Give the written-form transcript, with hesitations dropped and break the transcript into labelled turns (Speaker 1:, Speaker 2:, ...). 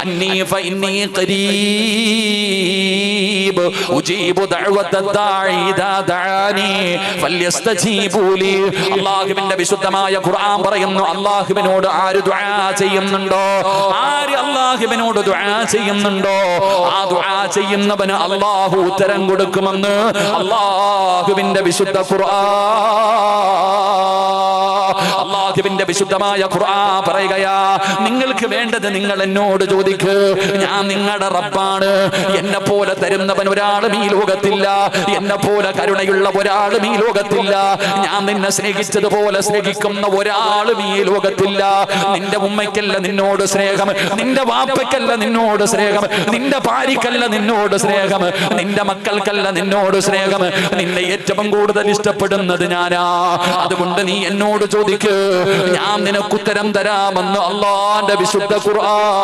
Speaker 1: അന്നീ ഫഇന്നീ ഖരീബ് ഉജീബു ദഅവത ദാഇ ഇദാ ദഅാനി ഫല്യസ്തജീബൂ ലി. അല്ലാഹുവിന്റെ വിശുദ്ധമായ ഖുർആൻ പറയുന്നു, അല്ലാഹുവിനോട് ആര് ദുആ ചെയ്യുന്നുണ്ടോ, ആര് അല്ലാഹുവിനോട് ദുആ ചെയ്യുന്നുണ്ടോ, ആ ദുആ ചെയ്യുന്നവന് അല്ലാഹു ഉത്തരം കൊടുക്കുമെന്ന് അല്ലാഹുവിന്റെ വിശുദ്ധ അല്ലാഹുവിന്റെ വിശുദ്ധമായ ഖുർആൻ പറയുകയാ, നിങ്ങൾക്ക് വേണ്ടത് നിങ്ങൾ എന്നോട് ചോദിക്ക്, ഞാൻ നിങ്ങളുടെ റബ്ബാണ്. എന്നെ പോലെ തരുന്നവൻ ഒരാളും ഈ ലോകത്തില്ല, എന്നെ പോലെ കരുണയുള്ള ഒരാളും ഈ ലോകത്തില്ല, ഞാൻ നിന്നെ സ്നേഹിച്ചതുപോലെ സ്നേഹിക്കുന്ന ഒരാളും ഈ ലോകത്തില്ല. നിന്റെ ഉമ്മയ്ക്കല്ല നിന്നോട് സ്നേഹം, നിന്റെ വാപ്പയ്ക്കല്ല നിന്നോട് സ്നേഹം, നിന്റെ ഭാര്യക്കല്ല നിന്നോട് സ്നേഹം, നിന്റെ മക്കൾക്കല്ല നിന്നോട് സ്നേഹം. നിന്നെ ഏറ്റവും കൂടുതൽ ഇഷ്ടപ്പെടുന്നത് ഞാനാ. അതുകൊണ്ട് നീ എന്നോട് ചോദിക്ക്, ഞാൻ നിനക്ക് ഉത്തരം തരാമെന്ന് അല്ലാഹുവിന്റെ വിശുദ്ധ ഖുർആൻ